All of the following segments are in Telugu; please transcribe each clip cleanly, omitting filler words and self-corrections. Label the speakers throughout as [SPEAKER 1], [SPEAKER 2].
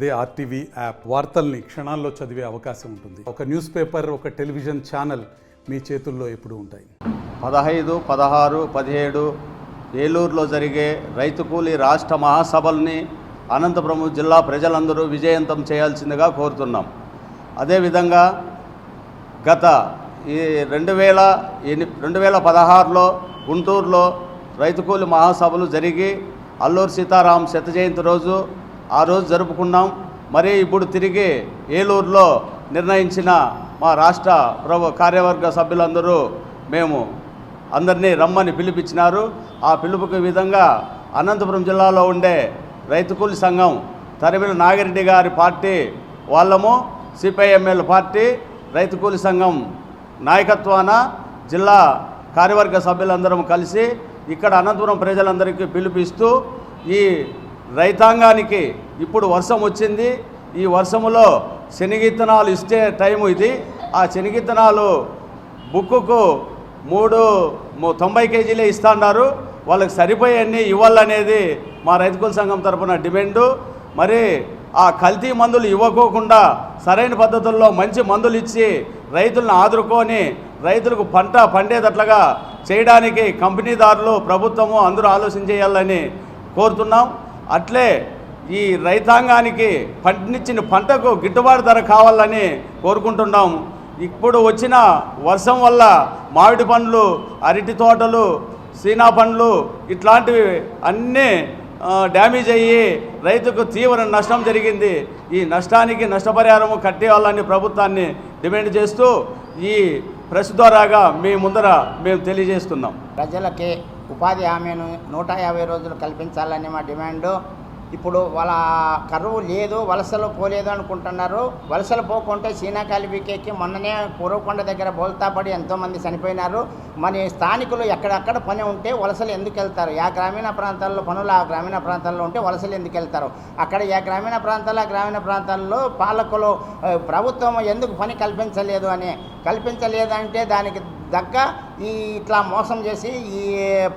[SPEAKER 1] అదే ఆర్టీవీ యాప్ వార్తల్ని క్షణాల్లో చదివే అవకాశం ఉంటుంది. ఒక న్యూస్ పేపర్, ఒక టెలివిజన్ ఛానల్ మీ చేతుల్లో ఎప్పుడూ ఉంటాయి.
[SPEAKER 2] 15, 16, 17 ఏలూరులో జరిగే రైతు కూలీ రాష్ట్ర మహాసభల్ని అనంతపురం జిల్లా ప్రజలందరూ విజయవంతం చేయాల్సిందిగా కోరుతున్నాం. అదేవిధంగా గత ఈ 2016లో గుంటూరులో రైతు కూలీ మహాసభలు జరిగి అల్లూరి సీతారాం శత జయంతి రోజు ఆ రోజు జరుపుకున్నాం. మరి ఇప్పుడు తిరిగి ఏలూరులో నిర్ణయించిన మా రాష్ట్ర కార్యవర్గ సభ్యులందరూ మేము అందరినీ రమ్మని పిలిపించినారు. ఆ పిలుపుకి విధంగా అనంతపురం జిల్లాలో ఉండే రైతు కూలీ సంఘం తరిమిల నాగిరెడ్డి గారి పార్టీ వాళ్ళము, సిపిఐఎంఎల్ పార్టీ రైతు కూలీ సంఘం నాయకత్వాన జిల్లా కార్యవర్గ సభ్యులందరం కలిసి ఇక్కడ అనంతపురం ప్రజలందరికీ పిలుపిస్తూ ఈ రైతాంగానికి ఇప్పుడు వర్షం వచ్చింది. ఈ వర్షములో శనగిత్తనాలు ఇస్తే టైము ఇది. ఆ శనగిత్తనాలు బుక్కుకు 90 కేజీలే ఇస్తున్నారు. వాళ్ళకి సరిపోయన్నీ ఇవ్వాలనేది మా రైతు కూలీ సంఘం తరఫున డిమాండు. మరి ఆ కల్తీ మందులు ఇవ్వకోకుండా సరైన పద్ధతుల్లో మంచి మందులు ఇచ్చి రైతులను ఆదుకొని రైతులకు పంట పండేటట్లుగా చేయడానికి కంపెనీదారులు, ప్రభుత్వము అందరూ ఆలోచన చేయాలని కోరుతున్నాం. అట్లే ఈ రైతాంగానికి పంటనిచ్చిన పంటకు గిట్టుబాటు ధర కావాలని కోరుకుంటున్నాం. ఇప్పుడు వచ్చిన వర్షం వల్ల మామిడి పండ్లు, అరటి తోటలు, సీనా పండ్లు ఇట్లాంటివి అన్నీ డ్యామేజ్ అయ్యి రైతుకు తీవ్ర నష్టం జరిగింది. ఈ నష్టానికి నష్టపరిహారము కట్టేయాలని ప్రభుత్వాన్ని డిమాండ్ చేస్తూ ఈ ప్రెస్ ద్వారాగా మీ ముందర మేము తెలియజేస్తున్నాం.
[SPEAKER 3] ప్రజలకి ఉపాధి హామీని 150 రోజులు కల్పించాలని మా డిమాండు. ఇప్పుడు వాళ్ళ కరువు లేదు, వలసలు పోలేదు అనుకుంటున్నారు. వలసలు పోకుంటే సీనాకాలి వీకెక్కి మొన్ననే పూర్వకొండ దగ్గర బోల్తాపడి ఎంతోమంది చనిపోయినారు. మన స్థానికులు ఎక్కడక్కడ పని ఉంటే వలసలు ఎందుకు వెళ్తారు? ఆ గ్రామీణ ప్రాంతాల్లో పనులు ఆ గ్రామీణ ప్రాంతాల్లో ఉంటే వలసలు ఎందుకు వెళ్తారు? అక్కడ ఆ గ్రామీణ ప్రాంతాల్లో పాలకులు ప్రభుత్వం ఎందుకు పని కల్పించలేదంటే దానికి దగ్గ ఇట్లా మోసం చేసి ఈ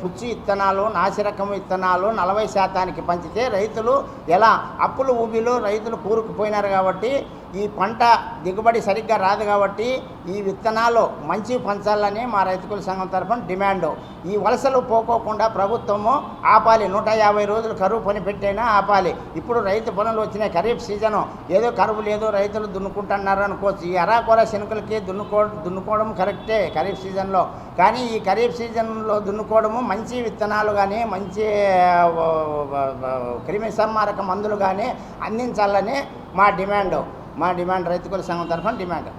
[SPEAKER 3] పుచ్చి విత్తనాలు, నాసిరకం విత్తనాలు 40% పంచితే రైతులు ఎలా అప్పులు ఊబిలో రైతులు కూరుకుపోయినారు. కాబట్టి ఈ పంట దిగుబడి సరిగ్గా రాదు. కాబట్టి ఈ విత్తనాలు మంచి పంచాలని మా రైతు కూలీ సంఘం తరఫున డిమాండు. ఈ వలసలు పోకోకుండా ప్రభుత్వము ఆపాలి. 150 రోజులు కరువు పని పెట్టైనా ఆపాలి. ఇప్పుడు రైతు పనులు వచ్చినాయి. ఖరీఫ్ సీజను ఏదో కరువు లేదు, రైతులు దున్నుకుంటున్నారు అనుకోవచ్చు. ఈ అరాకొర శనుకలకి దున్నుకోవడం కరెక్టే ఖరీఫ్ సీజన్లో. కానీ ఈ ఖరీఫ్ సీజన్లో దున్నుకోవడము మంచి విత్తనాలు కానీ మంచి క్రిమి సంహారక మందులు కానీ అందించాలని మా డిమాండ్ రైతు కూలీ సంఘం తరఫున డిమాండ్.